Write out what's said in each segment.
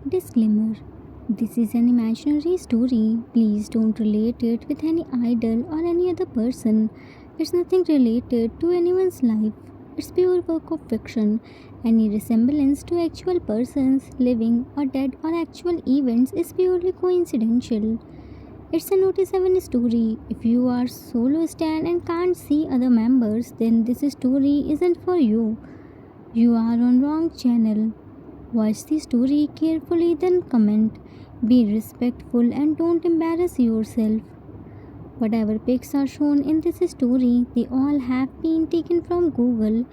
Disclaimer: this is an imaginary story. Please don't relate it with any idol or any other person. It's nothing related to anyone's life. It's pure work of fiction. Any resemblance to actual persons, living or dead, or actual events is purely coincidental. It's a Notice 7 story. If you are solo stand and can't see other members, then this story isn't for you. You are on wrong channel. Watch the story carefully, then comment. Be respectful and don't embarrass yourself. Whatever pics are shown in this story, they all have been taken from Google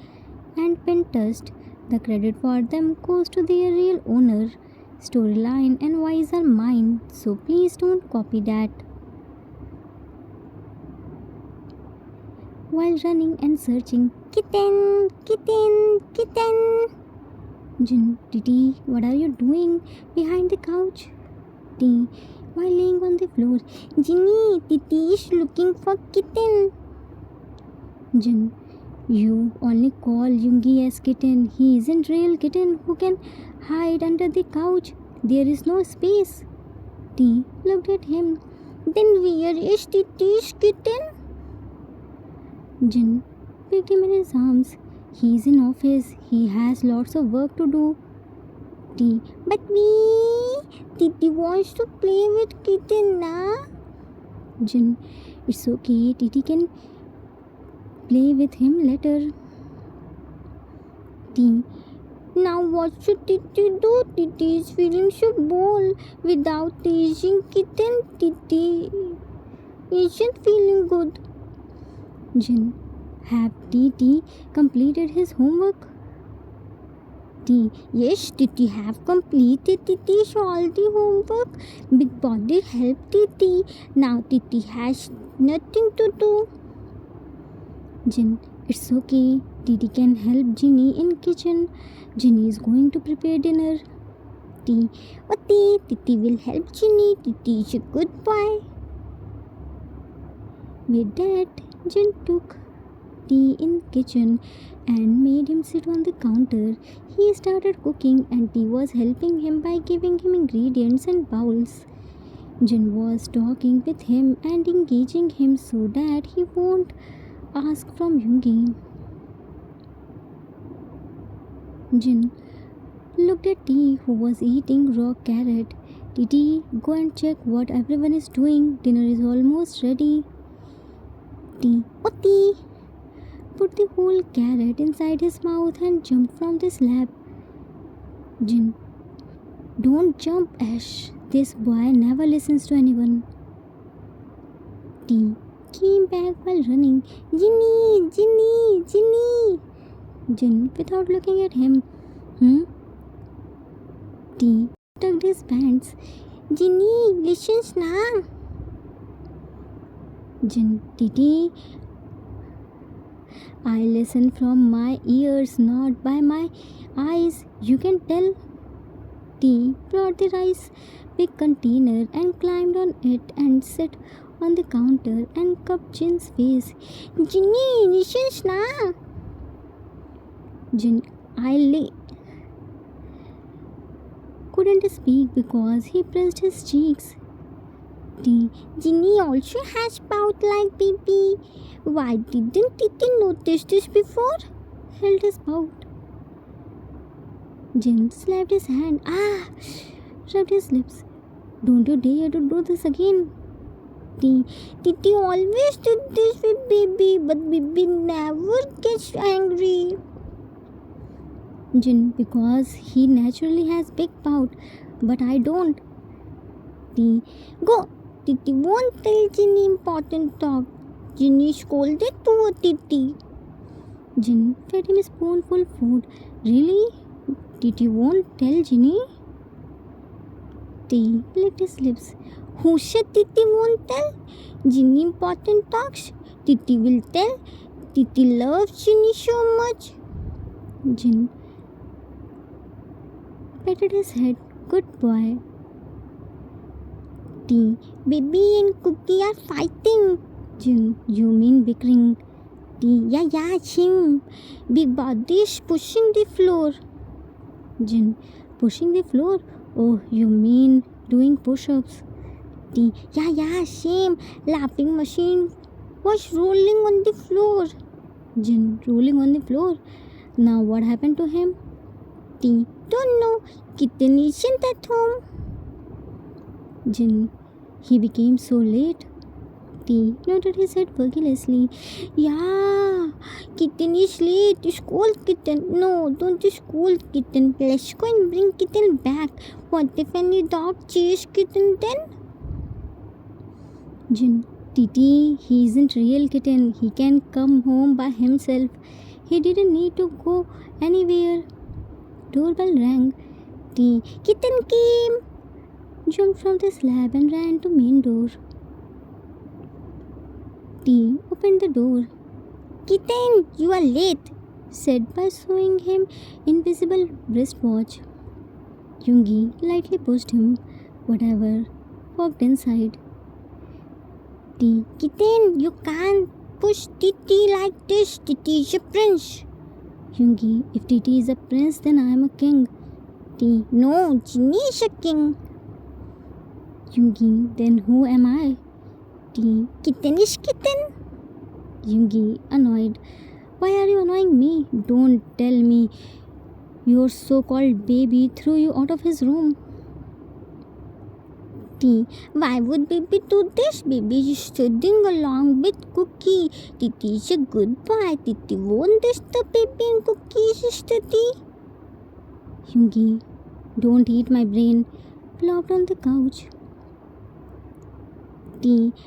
and Pinterest. The credit for them goes to their real owner. Storyline and wiser mind, so please don't copy that. While running and searching, kitten, kitten, kitten. Jin, Titi, what are you doing behind the couch? T, while laying on the floor. Jinny, Titi is looking for kitten. Jin, you only call Yungi as kitten. He isn't real kitten who can hide under the couch. There is no space. T looked at him. Then where is Titi's kitten? Jin picked him in his arms. He's in office. He has lots of work to do. T. But Titi wants to play with kitten, na? Jin. It's okay. Titi can play with him later. T. Now what should Titi do? Titi is feeling so bold without teasing kitten. Titi isn't feeling good. Jin. Have Titi completed his homework? T. Yes, Titi have completed Titi's all the homework. Big body help Titi. Now Titi has nothing to do. Jin. It's okay. Titi can help Ginny in kitchen. Ginny is going to prepare dinner. T. Oh, Titi will help Ginny. Titi is a good boy. With that, Jin took tea in kitchen and made him sit on the counter. He started cooking and Tea was helping him by giving him ingredients and bowls. Jin was talking with him and engaging him so that he won't ask from Yungi. Jin looked at Tea, who was eating raw carrot. Titi, go and check what everyone is doing. Dinner is almost ready. Tea. Oh, Tea! Put the whole carrot inside his mouth and jumped from the slab. Jin. Don't jump, Ash. This boy never listens to anyone. T came back while running. Ginny, Ginny, Ginny. Jin, without looking at him. T tugged his pants. Ginny, listen now. Jin, Titi. I listen from my ears, not by my eyes. You can tell. T brought the rice big container and climbed on it and sat on the counter and cupped Jin's face. Ginny, listen now. Jin, couldn't speak because he pressed his cheeks. T. Ginny also has pout like baby. Why didn't Titi notice this before? Held his pout. Jin slapped his hand. Rubbed his lips. Don't you dare to do this again. T. Titi always did this with baby, but baby never gets angry. Jin, because he naturally has big pout, but I don't. T. Go. Titi won't tell Ginny important talk. Ginny scolded poor Titi. Jin fed him a spoonful food. Really? Titi won't tell Ginny? T licked his lips. Who said Titi won't tell? Ginny important talks. Titi will tell. Titi loves Ginny so much. Jin patted his head. Good boy. T. Baby and Cookie are fighting. Jin, you mean bickering. T. Yeah, him. Big body is pushing the floor. Jin, pushing the floor? Oh, you mean doing push-ups? Yeah, yeah, same. Laughing machine was rolling on the floor. Jin, rolling on the floor. Now what happened to him? Don't know. Kitten isn't at home. Jin, he became so late. Nodded his head carelessly. Yeah, kitten is late. Scold kitten. No, don't scold kitten. Let's go and bring kitten back. What if any dog chase kitten then? Jin, Titi, he isn't real kitten. He can come home by himself. He didn't need to go anywhere. Doorbell rang. Kitten came. Jumped from the slab and ran to main door. Opened the door. Kitten, you are late, said by showing him invisible wristwatch. Yungi lightly pushed him. Whatever. Walked inside. Kitten, you can't push Titi like this. Titi is a prince. Yungi, if Titi is a prince, then I am a king. No, Ginny is a king. Yungi, then who am I? Kitten is kitten. Yungi, annoyed. Why are you annoying me? Don't tell me your so-called baby threw you out of his room. Why would baby do this? Baby is studying along with Cookie. Titi is a good boy. Titi won't disturb baby and Cookie's study. Yungi, don't eat my brain. Plopped on the couch.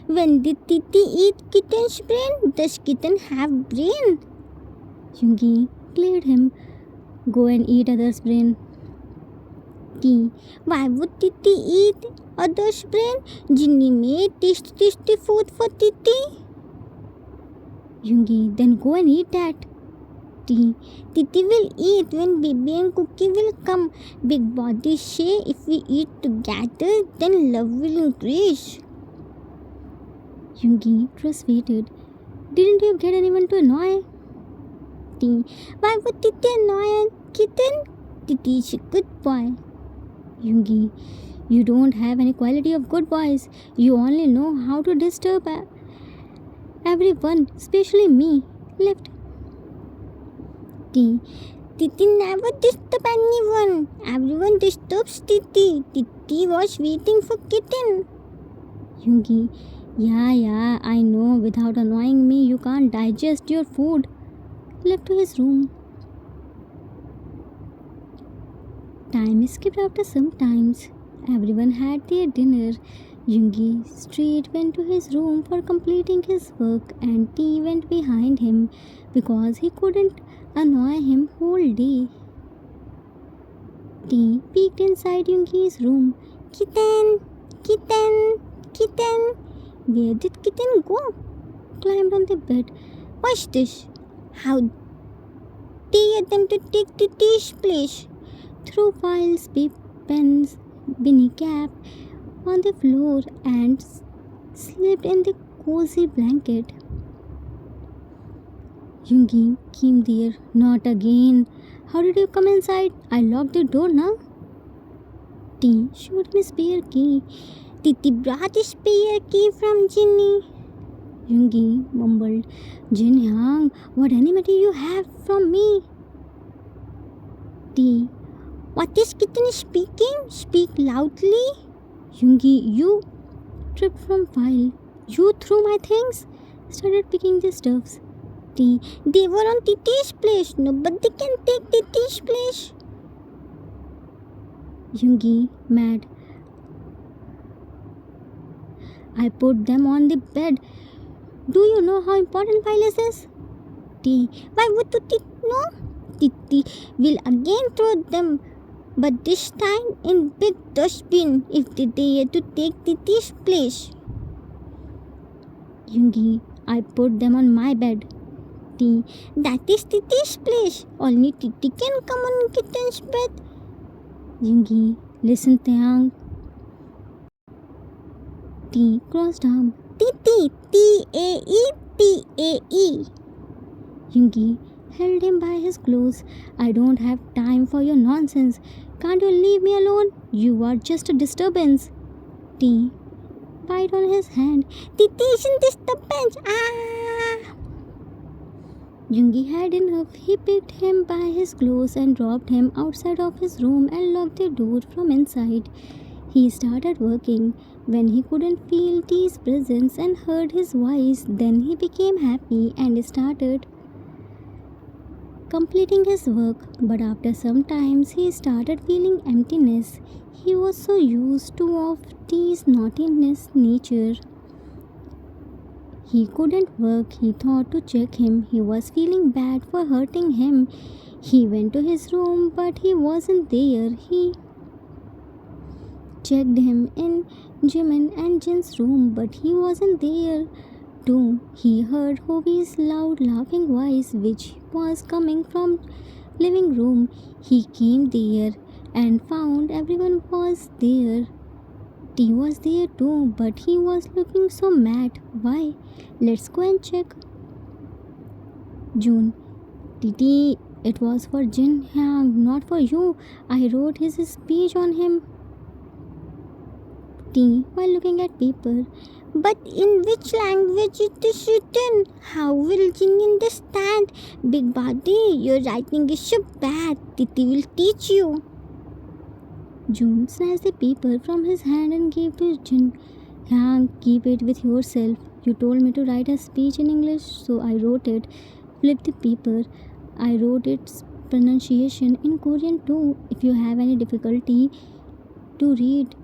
When did Titi eat kitten's brain? Does kitten have brain? Yungi cleared him. Go and eat others' brain. Why would Titi eat others' brain? Ginny made tasty food for Titi. Yungi, then go and eat that. Titi will eat when baby and Cookie will come. Big body say if we eat together, then love will increase. Yungi frustrated. Didn't you get anyone to annoy? Why would Titi annoy a kitten? Titi is a good boy. Yungi, you don't have any quality of good boys. You only know how to disturb everyone, especially me. Left. Titi never disturbs anyone. Everyone disturbs Titi. Titi was waiting for kitten. Yungi, yeah, I know. Without annoying me, you can't digest your food. Left to his room. Time skipped after some times. Everyone had their dinner. Yungi straight went to his room for completing his work and T went behind him because he couldn't annoy him whole day. T peeked inside Yungi's room. Kitten! Where did kitten go? Climbed on the bed. What's this? How dare them to take Titi's place? Threw files, pens, Binny cap on the floor and slept in the cozy blanket. Yungi came there. Not again. How did you come inside? I locked the door now. T showed me spare key. Titi brought the spare key from Ginny. Yungi mumbled. Jin Yang, what enmity you have from me? T. What is kitten speaking? Speak loudly. Yungi, you tripped from file. You threw my things. Started picking the stuffs. They were on Titi's place. Nobody can take Titi's place. Yungi, mad. I put them on the bed. Do you know how important file is this? Why would Titi know? Titi will again throw them, but this time in big dustbin if they dare to take Titi's place. Yungi, I put them on my bed. That is Titi's place. Only Titi can come on kitten's bed. Yungi, listen, Taeyang. T crossed arm. Titi, Tae. Yungi, held him by his clothes. I don't have time for your nonsense. Can't you leave me alone? You are just a disturbance. T bite on his hand. Titi isn't disturbance. Ah! Jungi had enough. He picked him by his clothes and dropped him outside of his room and locked the door from inside. He started working. When he couldn't feel T's presence and heard his voice, then he became happy and started completing his work. But after some times, he started feeling emptiness. He was so used to of T's naughtiness nature. He couldn't work. He thought to check him. He was feeling bad for hurting him. He went to his room, but he wasn't there. He checked him in Jimin and Jin's room, but he wasn't there too. He heard Hobie's loud laughing voice, which was coming from living room. He came there and found everyone was there. T was there too, but he was looking so mad. Why? Let's go and check. June. Titi, it was for Jin Hyang, not for you. I wrote his speech on him. T, while looking at paper. But in which language it is written? How will Jin understand? Big Badi, your writing is so bad. Titi will teach you. June snatched the paper from his hand and gave to Jin. Hyang, keep it with yourself. You told me to write a speech in English, so I wrote it. Flip the paper. I wrote its pronunciation in Korean too. If you have any difficulty to read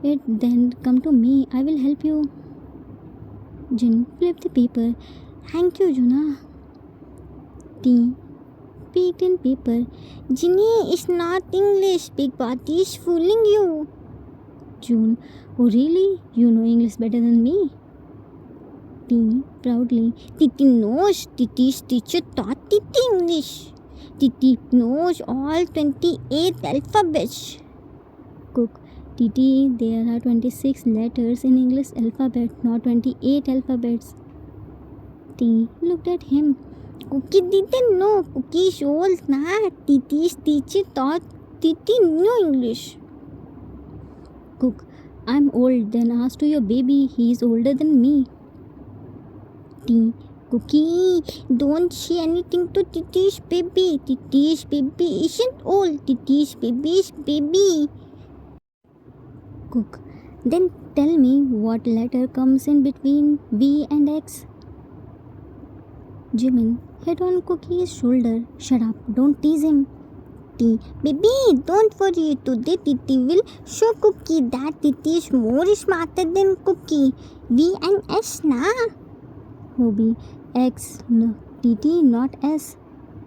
it, then come to me. I will help you. Jin flipped the paper. Thank you, Juna. T peeked in paper. Jinny is not English. Big Bati is fooling you. June. Oh really? You know English better than me. T proudly. Titi knows. Titi's teacher taught Titi English. Titi knows all 28 alphabets. Cook. Titi, there are 26 letters in English alphabet, not 28 alphabets. T looked at him. Cookie didn't know. Cookie is old, nah. Titi's teacher taught Titi knew English. Cook. I'm old, then ask to your baby. He is older than me. T. Cookie, don't say anything to Titi's baby. Titi's baby isn't old. Titi's baby is baby. Cook. Then tell me what letter comes in between V and X. Jimin hit on Cookie's shoulder. Shut up, don't tease him. T. Baby, don't worry. Today Titi will show Cookie that Titi is more smarter than Cookie. V and S, na? Hobie. X. No. Titi, not S.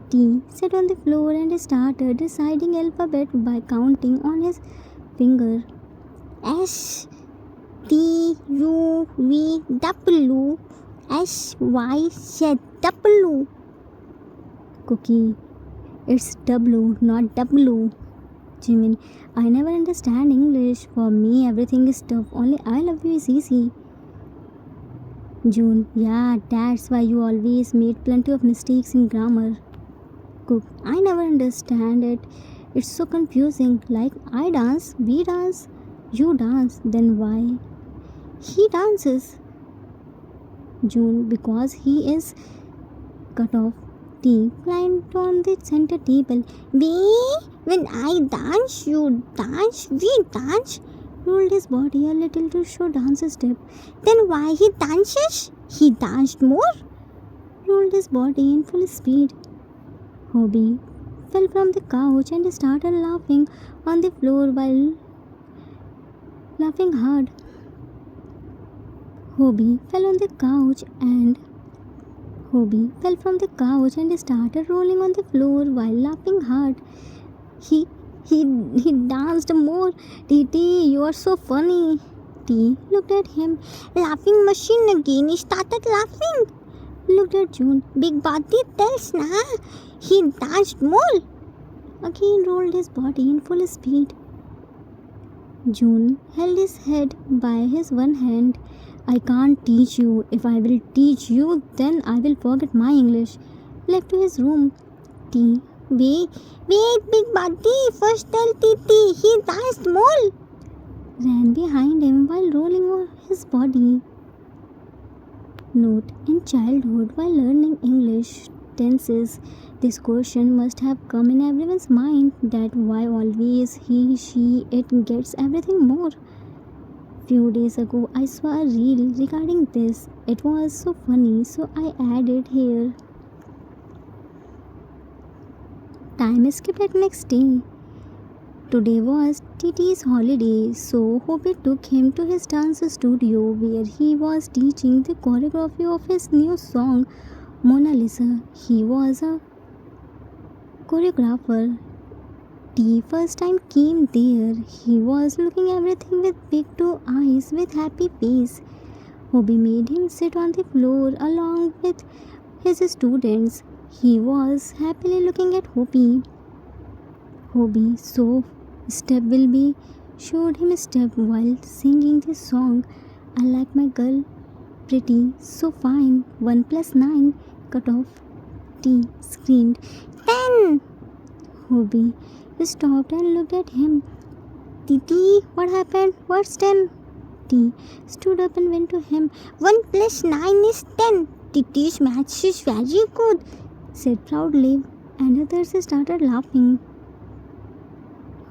T sat on the floor and started reciting alphabet by counting on his finger. S T U V W S Y Z W. Cookie. It's W, not W. Jimin. I never understand English. For me, everything is tough. Only I love you is easy. June. Yeah, that's why you always made plenty of mistakes in grammar. Cook. I never understand it. It's so confusing. Like I dance, we dance, you dance. Then why? He dances. June. Because he is cut off. T climbed on the center table. When I dance, you dance, we dance. Rolled his body a little to show dance step. Then why he dances? He danced more. Rolled his body in full speed. Hobie fell from the couch and started laughing on the floor while laughing hard. Hobie fell on the couch and Hobie fell from the couch and started rolling on the floor while laughing hard. He danced more. Titi, you are so funny. T looked at him. Laughing machine again. He started laughing. Looked at June. Big body tells na. He danced more. Again rolled his body in full speed. June held his head by his one hand. I can't teach you. If I will teach you, then I will forget my English. left to his room. T. Wait, big buddy, first tell Titi, he danced mole. Ran behind him while rolling on his body. Note: in childhood, while learning English tenses, this question must have come in everyone's mind that why always he, she, it gets everything more. Few days ago, I saw a reel regarding this. It was so funny, so I added here. Time skipped at next day. Today was Titi's holiday, so Hobby took him to his dance studio where he was teaching the choreography of his new song, Mona Lisa. He was a choreographer. T first time came there. He was looking everything with big two eyes with happy face. Hobby made him sit on the floor along with his students. He was happily looking at Hobby. Hobby, so step will be showed him a step while singing the song. I like my girl pretty, so fine. 1 plus 9 cut off. T screamed 10. Hobby stopped and looked at him. Titi, what happened? What's 10? T stood up and went to him. 1 plus 9 is 10. Titi's maths is very good, said proudly, and others started laughing.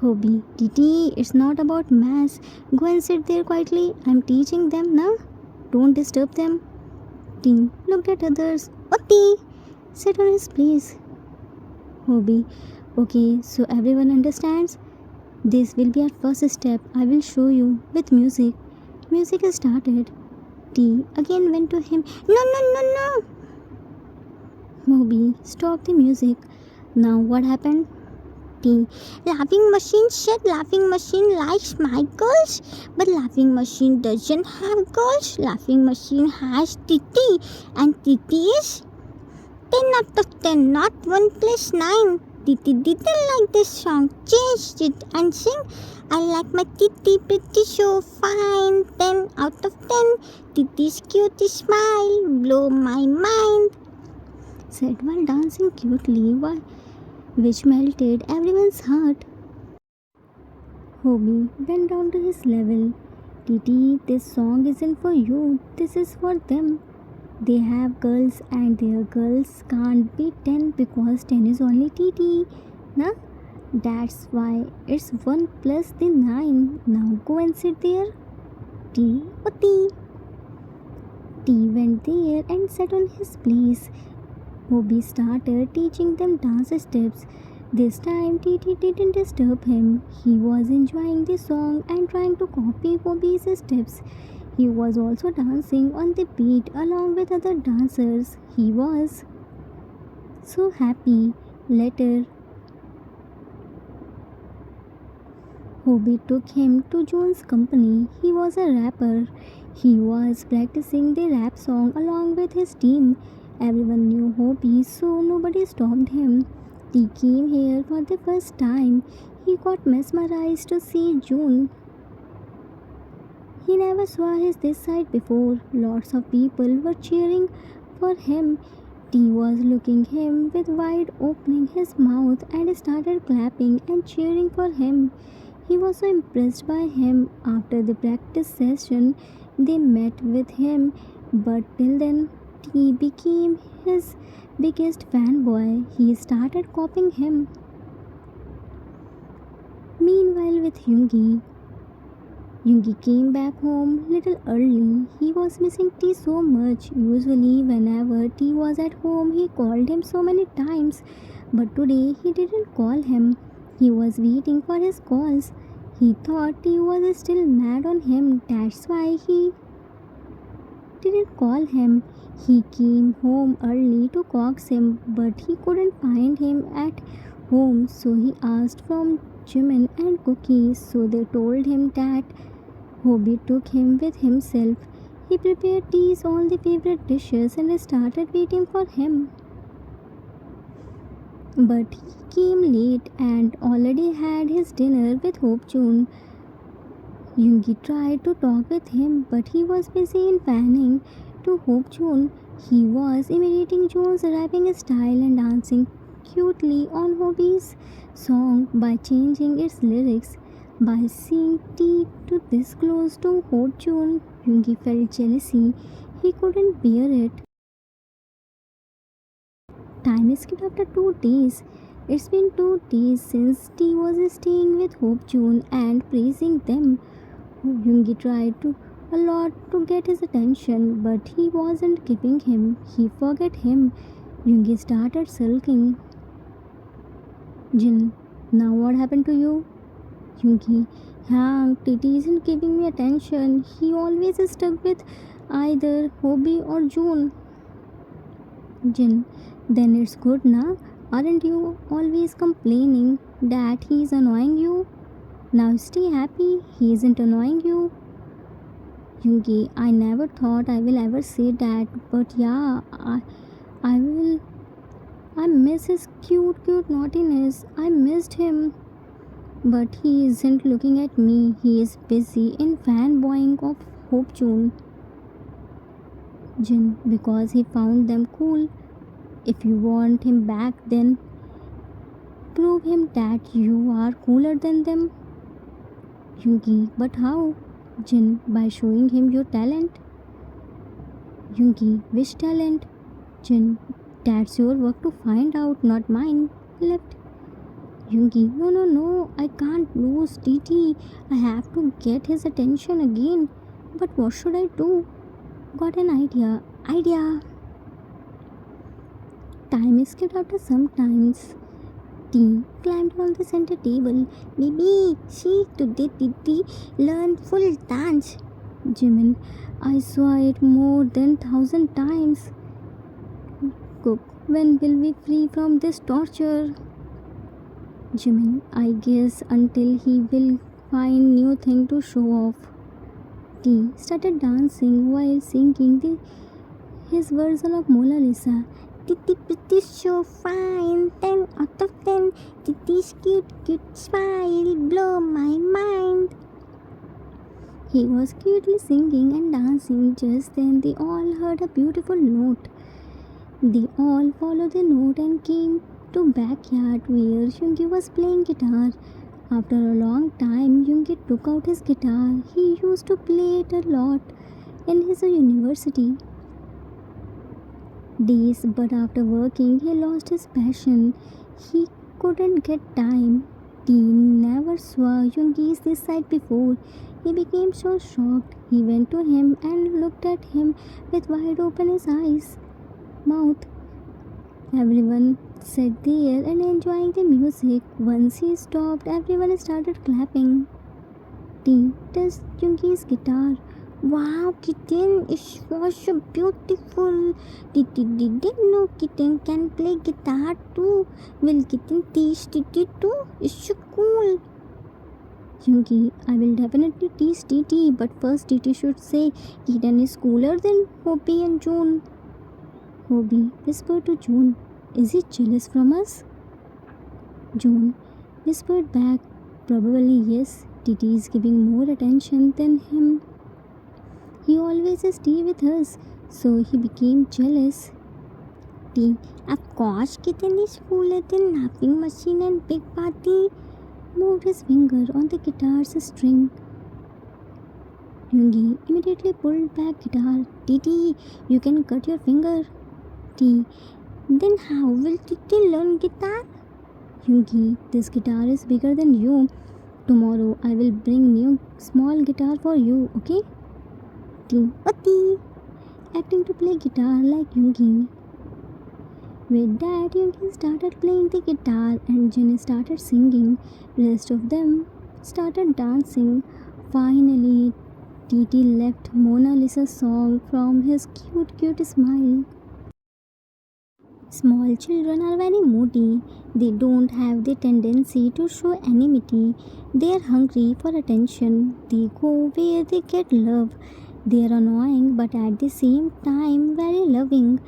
Hobby, Titi, it's not about maths. Go and sit there quietly. I'm teaching them now. Don't disturb them. T looked at others. Oti, sat on his place. Hobby, okay, so everyone understands? This will be our first step. I will show you with music. Music started. T again went to him. No. Hobby, stop the music. Now what happened? T. Laughing machine said laughing machine likes my girls, but laughing machine doesn't have girls. Laughing machine has Titi, and Titi is 10 out of 10, not 1 plus 9. Titi didn't like this song, changed it and sing. I like my Titi pretty so fine. 10 out of 10. Titi's cute smile blow my mind, said while dancing cutely, which melted everyone's heart. Hobby went down to his level. Titi, this song isn't for you, this is for them. They have girls and their girls can't be 10 because 10 is only Titi. Nah? That's why it's 1 plus the 9. Now go and sit there. T. Oti. T went there and sat on his place. Hobby started teaching them dance steps. This time Titi didn't disturb him. He was enjoying the song and trying to copy Hobby's steps. He was also dancing on the beat along with other dancers. He was so happy. Later, Hobby took him to John's company. He was a rapper. He was practicing the rap song along with his team. Everyone knew Hobby, so nobody stopped him. He came here for the first time. He got mesmerized to see June. He never saw this side before. Lots of people were cheering for him. T was looking him with wide opening his mouth and started clapping and cheering for him. He was so impressed by him. After the practice session, they met with him, but till then, T became his biggest fanboy. He started copying him. Meanwhile, with Yoongi came back home little early. He was missing T so much. Usually, whenever T was at home, he called him so many times. But today, he didn't call him. He was waiting for his calls. He thought T was still mad on him. That's why he didn't call him. He came home early to coax him, but he couldn't find him at home, so he asked from Jimin and Cookie. So they told him that Hobby took him with himself. He prepared T's all the favorite dishes and started waiting for him. But he came late and already had his dinner with Hope June. Yoongi tried to talk with him, but he was busy in fanning to Hope June. He was imitating June's rapping style and dancing cutely on Hobie's song by changing its lyrics. By seeing T to this close to Hope June, Yoongi felt jealousy. He couldn't bear it. Time skipped after 2 days. It's been 2 days since T was staying with Hope June and praising them. Yoongi tried to a lot to get his attention, but he wasn't giving him. He forgot him. Yoongi started sulking. Jin, now what happened to you? Yoongi, Hang, Titi isn't giving me attention. He always is stuck with either Hobie or June. Jin, then it's good na? Aren't you always complaining that he's annoying you? Now stay happy, he isn't annoying you. Yoongi, I never thought I will ever say that, but yeah, I will. I miss his cute naughtiness. I missed him. But he isn't looking at me. He is busy in fanboying of Hope June. Jin, because he found them cool. If you want him back, then prove him that you are cooler than them. Yoongi, but how? Jin, by showing him your talent. Yoongi, which talent? Jin, that's your work to find out, not mine. Left. Yoongi, no, I can't lose TT. I have to get his attention again. But what should I do? Got an idea. Time skipped after some times. T climbed on the center table. Baby, see, today TT learned full dance. Jimin, I saw it more than 1,000 times. Cook, when will we free from this torture? Jimin, I guess until he will find new thing to show off. T started dancing while singing his version of Mona Lisa. Titi pretty so fine, 10 out of 10. Titi's cute smile blow my mind. He was cutely singing and dancing. Just then they all heard a beautiful note. They all followed the note and came to backyard where Yoongi was playing guitar. After a long time, Yoongi took out his guitar. He used to play it a lot in his university days, but after working, he lost his passion. He couldn't get time. Teen never saw Yoongi's this side before. He became so shocked. He went to him and looked at him with wide open his eyes, mouth. Everyone sat there and enjoying the music. Once he stopped, everyone started clapping. T touched Yoongi's guitar. Wow, kitten, it was so beautiful. Didn't know kitten can play guitar too. Will kitten teach Titi too? It's so cool. Yoongi, I will definitely teach Titi, but first Titi should say kitten is cooler than Hobie and June. Hobie whispered to June, is he jealous from us? June whispered back, probably yes. Titi is giving more attention than him. He always stay with us, so he became jealous. T, of course, kitten is cooler than napping machine and big party. Moved his finger on the guitar's string. Yoongi immediately pulled back guitar. Titi, you can cut your finger. T, then how will Titi learn guitar? Yoongi, this guitar is bigger than you. Tomorrow I will bring new small guitar for you, okay? Oti, acting to play guitar like Yoongi. With that, Yoongi started playing the guitar and Jin started singing. Rest of them started dancing. Finally, Titi left Mona Lisa's song from his cute smile. Small children are very moody. They don't have the tendency to show enmity. They are hungry for attention. They go where they get love. They are annoying but at the same time very loving.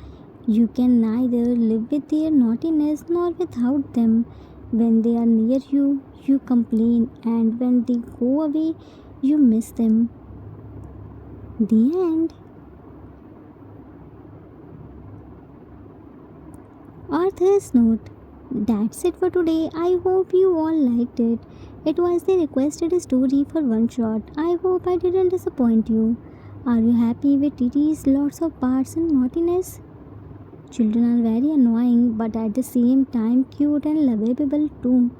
You can neither live with their naughtiness nor without them. When they are near you, you complain, and when they go away, you miss them. The end. Earth note. That's it for today. I hope you all liked it. It was the requested story for one shot. I hope I didn't disappoint you. Are you happy with TT's lots of parts and naughtiness? Children are very annoying but at the same time cute and lovable too.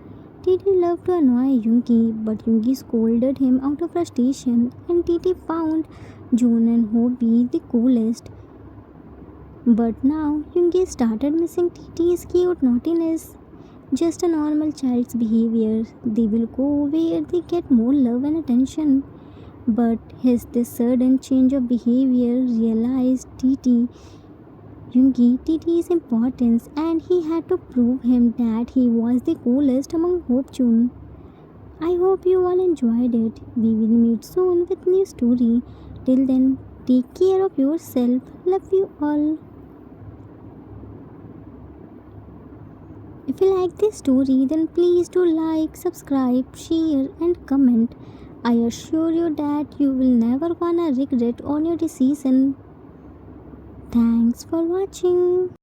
Titi loved to annoy Yungi, but Yungi scolded him out of frustration, and Titi found June and Hobie the coolest. But now Yungi started missing Titi's cute naughtiness. Just a normal child's behavior. They will go where they get more love and attention. But his this sudden change of behavior realized Titi's importance, and he had to prove him that he was the coolest among Hope June. I hope you all enjoyed it. We will meet soon with new story. Till then, take care of yourself. Love you all. If you like this story, then please do like, subscribe, share, and comment. I assure you that you will never gonna regret on your decision. Thanks for watching.